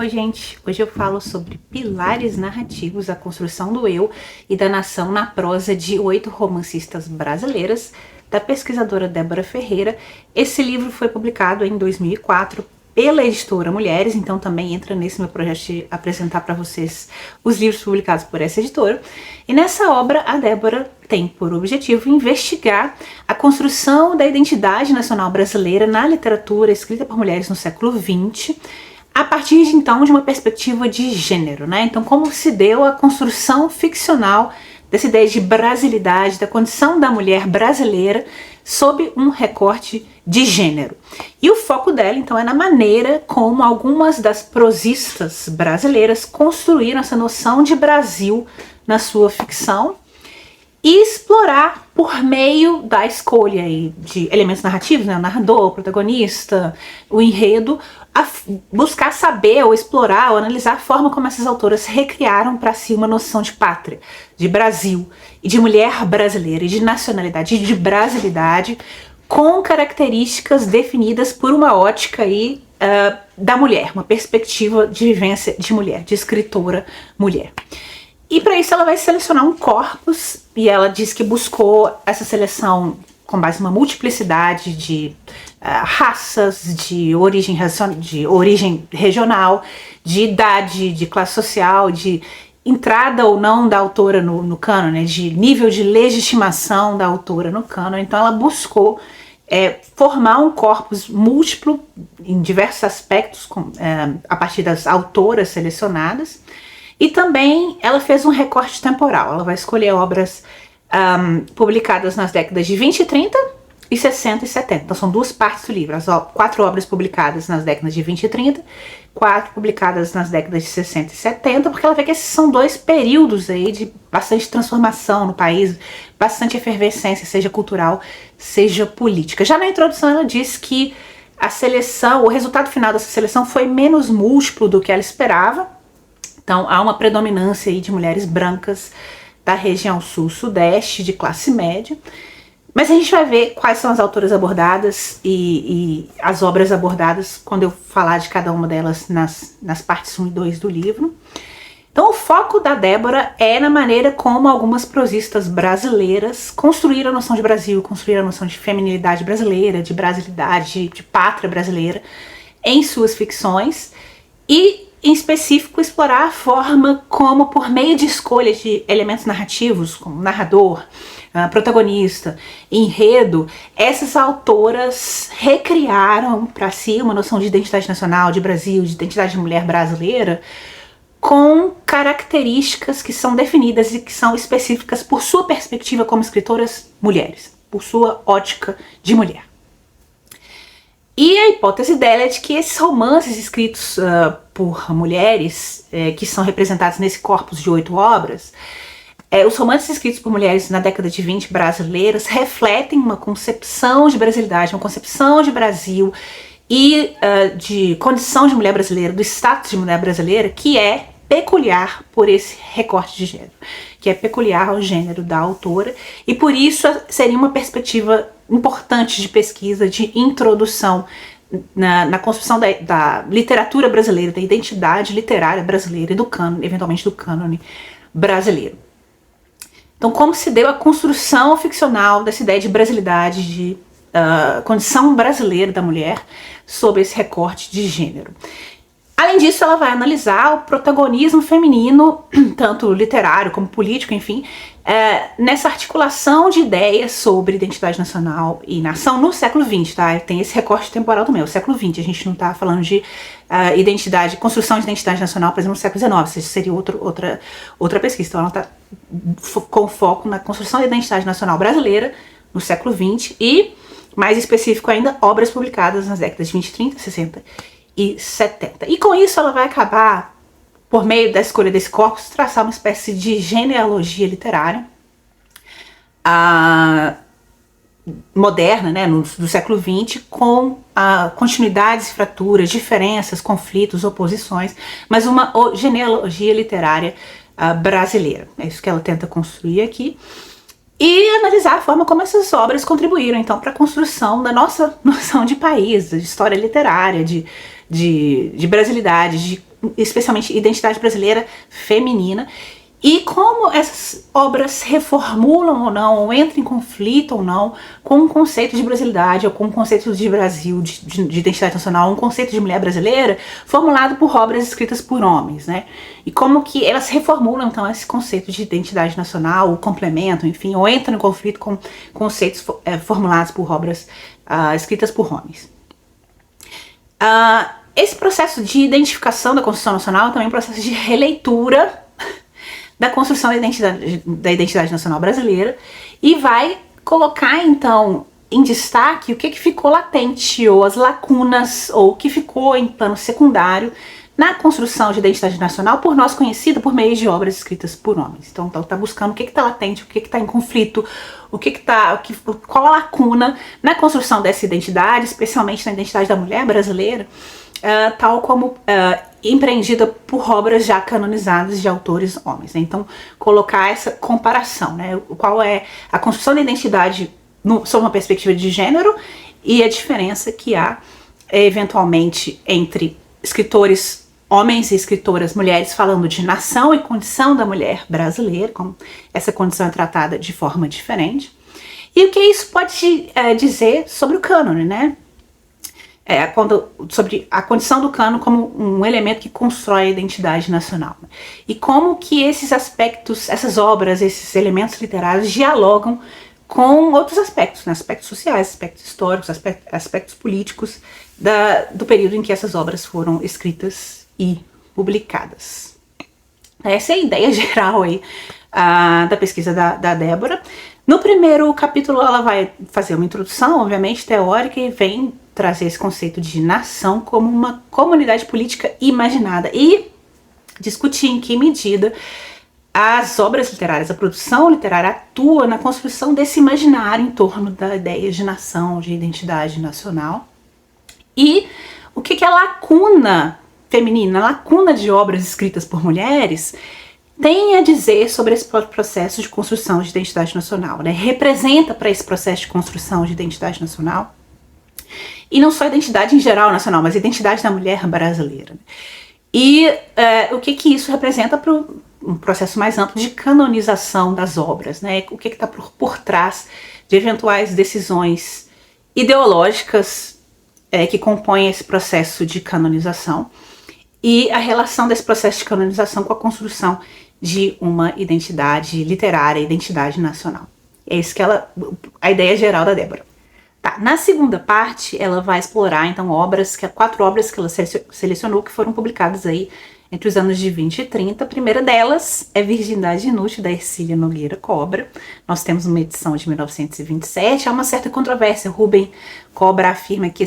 Oi, gente! Hoje eu falo sobre pilares narrativos, a construção do eu e da nação na prosa de 8 romancistas brasileiras, da pesquisadora Débora Ferreira. Esse livro foi publicado em 2004 pela editora Mulheres, então também entra nesse meu projeto de apresentar para vocês os livros publicados por essa editora. E nessa obra, a Débora tem por objetivo investigar a construção da identidade nacional brasileira na literatura escrita por mulheres no século XX, a partir de então de uma perspectiva de gênero, né? Então, como se deu a construção ficcional dessa ideia de brasilidade, da condição da mulher brasileira sob um recorte de gênero. E o foco dela, então, é na maneira como algumas das prosistas brasileiras construíram essa noção de Brasil na sua ficção e explorar por meio da escolha aí de elementos narrativos, né? O narrador, o protagonista, o enredo, a buscar saber ou explorar ou analisar a forma como essas autoras recriaram para si uma noção de pátria, de Brasil, e de mulher brasileira, e de nacionalidade, e de brasilidade, com características definidas por uma ótica aí, da mulher, uma perspectiva de vivência de mulher, de escritora mulher. E para isso ela vai selecionar um corpus, e ela diz que buscou essa seleção com base em uma multiplicidade de raças, de origem regional, de idade, de classe social, de entrada ou não da autora no cânone, de nível de legitimação da autora no cânone. Então ela buscou formar um corpus múltiplo em diversos aspectos a partir das autoras selecionadas. E também ela fez um recorte temporal. Ela vai escolher obras publicadas nas décadas de 20 e 30 e 60 e 70. Então são duas partes do livro. As 4 obras publicadas nas décadas de 20 e 30, 4 publicadas nas décadas de 60 e 70, porque ela vê que esses são 2 períodos aí de bastante transformação no país, bastante efervescência, seja cultural, seja política. Já na introdução ela diz que a seleção, o resultado final dessa seleção foi menos múltiplo do que ela esperava. Então há uma predominância aí de mulheres brancas da região sul-sudeste, de classe média. Mas a gente vai ver quais são as autoras abordadas e as obras abordadas quando eu falar de cada uma delas nas partes 1 e 2 do livro. Então o foco da Débora é na maneira como algumas prosistas brasileiras construíram a noção de Brasil, construíram a noção de feminilidade brasileira, de brasilidade, de pátria brasileira em suas ficções e, em específico, explorar a forma como, por meio de escolha de elementos narrativos, como narrador, protagonista, enredo, essas autoras recriaram para si uma noção de identidade nacional, de Brasil, de identidade de mulher brasileira, com características que são definidas e que são específicas por sua perspectiva como escritoras mulheres, por sua ótica de mulher. E a hipótese dela é de que esses romances escritos por mulheres, que são representados nesse corpus de 8 obras, os romances escritos por mulheres na década de 20 brasileiras refletem uma concepção de brasilidade, uma concepção de Brasil e de condição de mulher brasileira, do status de mulher brasileira, que é peculiar por esse recorte de gênero, que é peculiar ao gênero da autora, e por isso seria uma perspectiva importante de pesquisa, de introdução na construção da literatura brasileira, da identidade literária brasileira e do cânone, eventualmente do cânone brasileiro. Então, como se deu a construção ficcional dessa ideia de brasilidade, de condição brasileira da mulher sob esse recorte de gênero. Além disso, ela vai analisar o protagonismo feminino, tanto literário como político, enfim, nessa articulação de ideias sobre identidade nacional e nação no século XX, tá? Tem esse recorte temporal também, o século XX, a gente não tá falando de identidade, construção de identidade nacional, por exemplo, no século XIX, isso seria outra pesquisa. Então ela tá com foco na construção da identidade nacional brasileira no século XX e, mais específico ainda, obras publicadas nas décadas de 20, 30, 60 e 70. E com isso ela vai acabar, por meio da escolha desse corpus, traçar uma espécie de genealogia literária moderna, né, do século XX, com continuidades, fraturas, diferenças, conflitos, oposições, mas uma genealogia literária brasileira. É isso que ela tenta construir aqui. e analisar a forma como essas obras contribuíram, então, para a construção da nossa noção de país, de história literária, de brasilidade, especialmente identidade brasileira feminina, e como essas obras reformulam ou não, ou entram em conflito ou não, com um conceito de brasilidade, ou com um conceito de Brasil, de identidade nacional, um conceito de mulher brasileira, formulado por obras escritas por homens, né? E como que elas reformulam, então, esse conceito de identidade nacional, ou complementam, enfim, ou entram em conflito com conceitos formulados por obras escritas por homens. Esse processo de identificação da Constituição Nacional é também um processo de releitura da construção da identidade nacional brasileira, e vai colocar, então, em destaque o que ficou latente, ou as lacunas, ou o que ficou em plano secundário na construção de identidade nacional por nós conhecida por meio de obras escritas por homens. Então tá buscando o que está latente, o que está em conflito, qual a lacuna na construção dessa identidade, especialmente na identidade da mulher brasileira, tal como empreendida por obras já canonizadas de autores homens, né? Então, colocar essa comparação, né? Qual é a construção da identidade sob uma perspectiva de gênero e a diferença que há, eventualmente, entre escritores homens e escritoras mulheres falando de nação e condição da mulher brasileira, como essa condição é tratada de forma diferente, e o que isso pode dizer sobre o cânone, né? Sobre a condição do cânone como um elemento que constrói a identidade nacional. E como que esses aspectos, essas obras, esses elementos literários dialogam com outros aspectos, né? Aspectos sociais, aspectos históricos, aspectos políticos do período em que essas obras foram escritas e publicadas. Essa é a ideia geral aí, da pesquisa da Débora. No primeiro capítulo ela vai fazer uma introdução, obviamente, teórica, e vem trazer esse conceito de nação como uma comunidade política imaginada e discutir em que medida as obras literárias, a produção literária atua na construção desse imaginário em torno da ideia de nação, de identidade nacional, e o que a lacuna feminina, a lacuna de obras escritas por mulheres tem a dizer sobre esse processo de construção de identidade nacional, né? Representa para esse processo de construção de identidade nacional, e não só a identidade em geral nacional, mas a identidade da mulher brasileira. E o que isso representa para um processo mais amplo de canonização das obras, né? O que está por trás de eventuais decisões ideológicas que compõem esse processo de canonização, e a relação desse processo de canonização com a construção de uma identidade literária, identidade nacional. É isso que a ideia geral da Débora. Tá, na segunda parte, ela vai explorar, então, 4 obras que ela selecionou, que foram publicadas aí entre os anos de 20 e 30. A primeira delas é Virgindade Inútil, da Hercília Nogueira Cobra. Nós temos uma edição de 1927. Há uma certa controvérsia. Rubem Cobra afirma que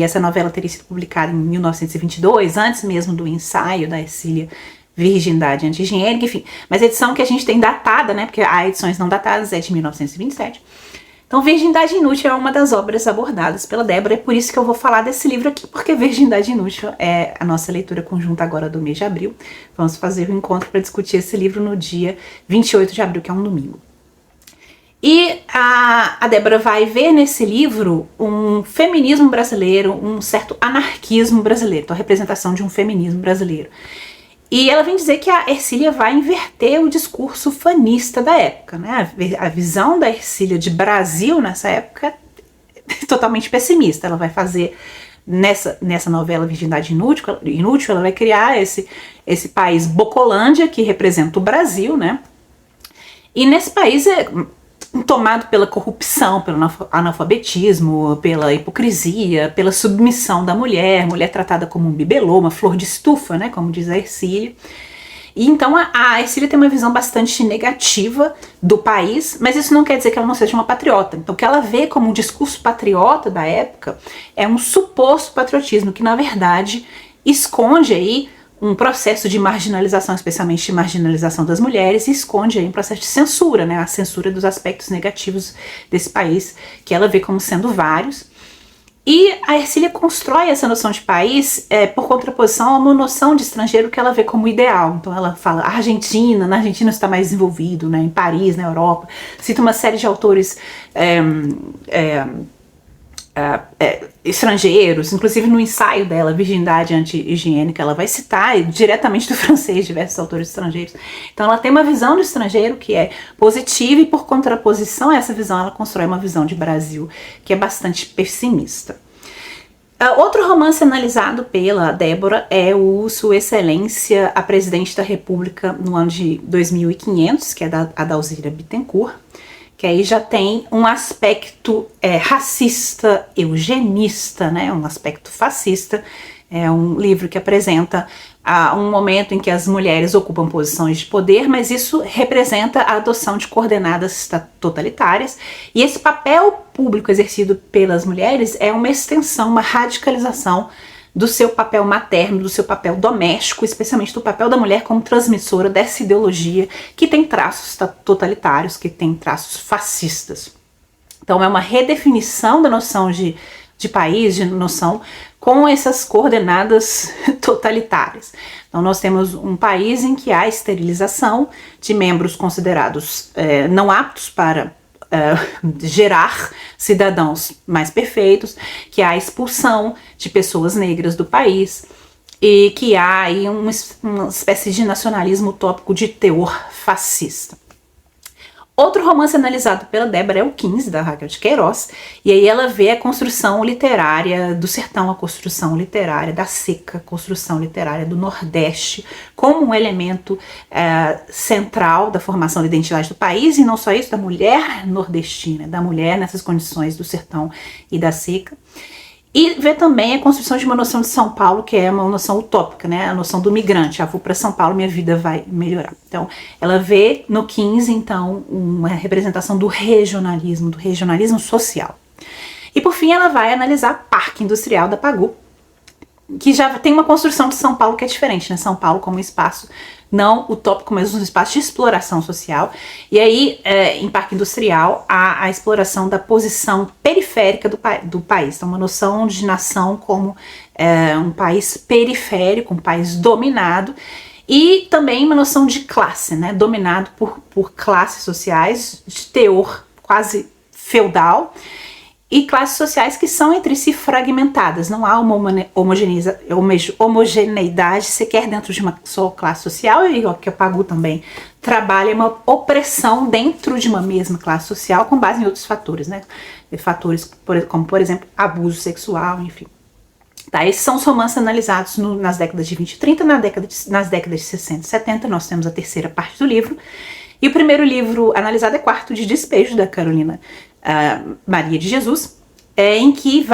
essa novela teria sido publicada em 1922, antes mesmo do ensaio da Hercília Virgindade Anti-Higiênica, enfim. Mas a edição que a gente tem datada, né, porque há edições não datadas, é de 1927. Então, Virgindade Inútil é uma das obras abordadas pela Débora, é por isso que eu vou falar desse livro aqui, porque Virgindade Inútil é a nossa leitura conjunta agora do mês de abril. Vamos fazer um encontro para discutir esse livro no dia 28 de abril, que é um domingo. E a Débora vai ver nesse livro um feminismo brasileiro, um certo anarquismo brasileiro, então a representação de um feminismo brasileiro. E ela vem dizer que a Hercília vai inverter o discurso fanista da época, né? A visão da Hercília de Brasil nessa época é totalmente pessimista. Ela vai fazer, nessa novela Virgindade Inútil, ela vai criar esse país Bocolândia, que representa o Brasil, né? E nesse país tomado pela corrupção, pelo analfabetismo, pela hipocrisia, pela submissão da mulher tratada como um bibelô, uma flor de estufa, né, como diz a Hercília. E então a Hercília tem uma visão bastante negativa do país, mas isso não quer dizer que ela não seja uma patriota. Então o que ela vê como um discurso patriota da época é um suposto patriotismo que, na verdade, esconde aí um processo de marginalização, especialmente de marginalização das mulheres, e esconde aí um processo de censura, né? A censura dos aspectos negativos desse país, que ela vê como sendo vários. E a Ercília constrói essa noção de país por contraposição a uma noção de estrangeiro que ela vê como ideal. Então ela fala na Argentina está mais desenvolvido, né, em Paris, na Europa. Cita uma série de autores estrangeiros, inclusive no ensaio dela, Virgindade Anti-Higiênica, ela vai citar diretamente do francês diversos autores estrangeiros. Então ela tem uma visão do estrangeiro que é positiva e por contraposição a essa visão ela constrói uma visão de Brasil que é bastante pessimista. Outro romance analisado pela Débora é o Sua Excelência, a Presidente da República no ano de 2500, que é da Adalzira Bittencourt, que aí já tem um aspecto racista, eugenista, né, um aspecto fascista. É um livro que apresenta um momento em que as mulheres ocupam posições de poder, mas isso representa a adoção de coordenadas totalitárias, e esse papel público exercido pelas mulheres é uma extensão, uma radicalização do seu papel materno, do seu papel doméstico, especialmente do papel da mulher como transmissora dessa ideologia que tem traços totalitários, que tem traços fascistas. Então é uma redefinição da noção de país, de noção com essas coordenadas totalitárias. Então nós temos um país em que há esterilização de membros considerados não aptos para gerar cidadãos mais perfeitos, que há expulsão de pessoas negras do país e que há aí uma espécie de nacionalismo utópico de teor fascista. Outro romance analisado pela Débora é o 15, da Raquel de Queiroz, e aí ela vê a construção literária do sertão, a construção literária da seca, a construção literária do Nordeste, como um elemento central da formação da identidade do país, e não só isso, da mulher nordestina, da mulher nessas condições do sertão e da seca. E vê também a construção de uma noção de São Paulo, que é uma noção utópica, né? A noção do migrante. Vou para São Paulo, minha vida vai melhorar. Então, ela vê no 15, então, uma representação do regionalismo social. E, por fim, ela vai analisar Parque Industrial da Pagu, que já tem uma construção de São Paulo que é diferente, né? São Paulo como um espaço não utópico, mas um espaço de exploração social. E aí, em Parque Industrial, há a exploração da posição periférica do país. Então, uma noção de nação como um país periférico, um país dominado, e também uma noção de classe, né? Dominado por classes sociais de teor quase feudal, e classes sociais que são entre si fragmentadas. Não há uma homogeneidade sequer dentro de uma só classe social, e o que a Pagu também trabalha é uma opressão dentro de uma mesma classe social com base em outros fatores, né? Fatores como, por exemplo, abuso sexual, enfim. Tá, esses são os romances analisados nas décadas de 20 e 30, nas décadas de 60 e 70, nós temos a terceira parte do livro. E o primeiro livro analisado é Quarto de Despejo, da Carolina Maria de Jesus, em que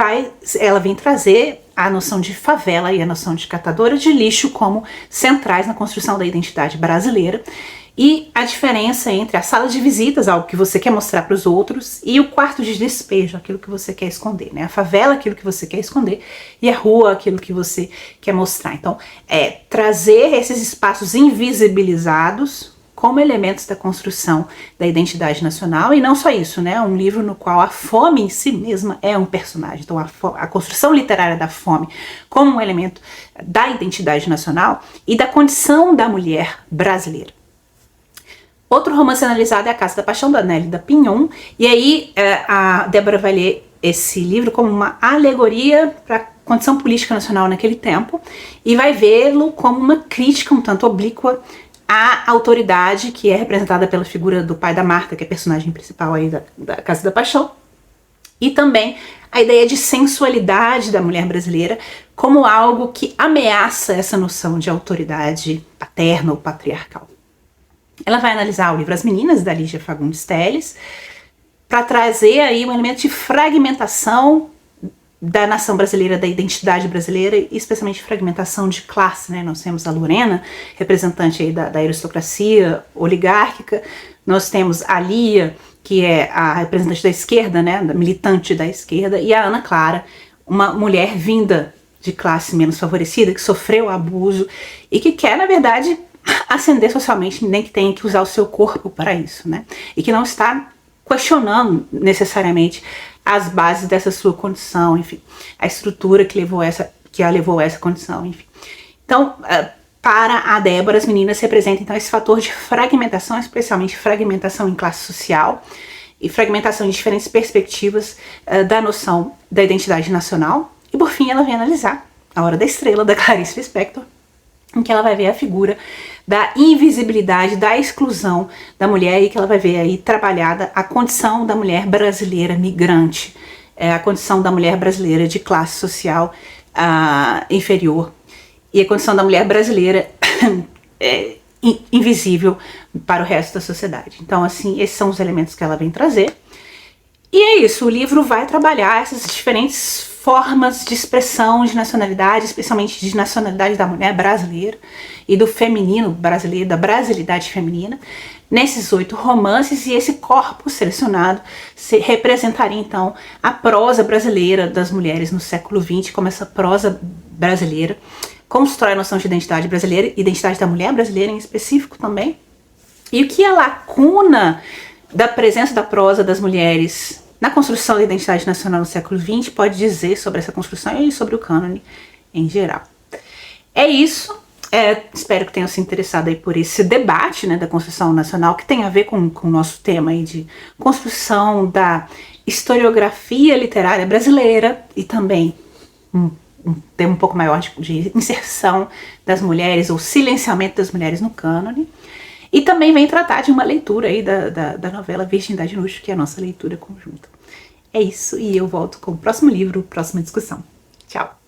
ela vem trazer a noção de favela e a noção de catadora de lixo como centrais na construção da identidade brasileira, e a diferença entre a sala de visitas, algo que você quer mostrar para os outros, e o quarto de despejo, aquilo que você quer esconder, né? A favela, aquilo que você quer esconder, e a rua, aquilo que você quer mostrar. Então, trazer esses espaços invisibilizados como elementos da construção da identidade nacional, e não só isso, né? Um livro no qual a fome em si mesma é um personagem. Então a construção literária da fome como um elemento da identidade nacional e da condição da mulher brasileira. Outro romance analisado é A Casa da Paixão, da Nélida Pinhon, e aí a Débora vai ler esse livro como uma alegoria para a condição política nacional naquele tempo, e vai vê-lo como uma crítica um tanto oblíqua a autoridade que é representada pela figura do pai da Marta, que é a personagem principal aí da Casa da Paixão, e também a ideia de sensualidade da mulher brasileira como algo que ameaça essa noção de autoridade paterna ou patriarcal. Ela vai analisar o livro As Meninas, da Lígia Fagundes Telles, para trazer aí um elemento de fragmentação da nação brasileira, da identidade brasileira, e especialmente fragmentação de classe, né? Nós temos a Lorena, representante aí da aristocracia oligárquica, nós temos a Lia, que é a representante da esquerda, né? Da militante da esquerda, e a Ana Clara, uma mulher vinda de classe menos favorecida, que sofreu abuso e que quer, na verdade, ascender socialmente, nem que tenha que usar o seu corpo para isso, né? E que não está questionando necessariamente as bases dessa sua condição, enfim, a estrutura que a levou a essa condição, enfim. Então, para a Débora, as meninas representam então esse fator de fragmentação, especialmente fragmentação em classe social e fragmentação em diferentes perspectivas da noção da identidade nacional. E por fim, ela vem analisar A Hora da Estrela, da Clarice Lispector, em que ela vai ver a figura da invisibilidade, da exclusão da mulher, e que ela vai ver aí trabalhada a condição da mulher brasileira migrante, a condição da mulher brasileira de classe social inferior, e a condição da mulher brasileira invisível para o resto da sociedade. Então, assim, esses são os elementos que ela vem trazer. E é isso, o livro vai trabalhar essas diferentes formas de expressão de nacionalidade, especialmente de nacionalidade da mulher brasileira e do feminino brasileiro, da brasilidade feminina, nesses 8 romances, e esse corpus selecionado representaria então a prosa brasileira das mulheres no século XX, como essa prosa brasileira constrói a noção de identidade brasileira, identidade da mulher brasileira em específico também, e o que a lacuna da presença da prosa das mulheres na construção da identidade nacional no século XX pode dizer sobre essa construção e sobre o cânone em geral. É isso. Espero que tenham se interessado aí por esse debate, né, da construção nacional, que tem a ver com o nosso tema aí de construção da historiografia literária brasileira, e também um tema um pouco maior de inserção das mulheres ou silenciamento das mulheres no cânone. E também vem tratar de uma leitura aí da novela Virgindade Inútil, que é a nossa leitura conjunta. É isso, e eu volto com o próximo livro, próxima discussão. Tchau!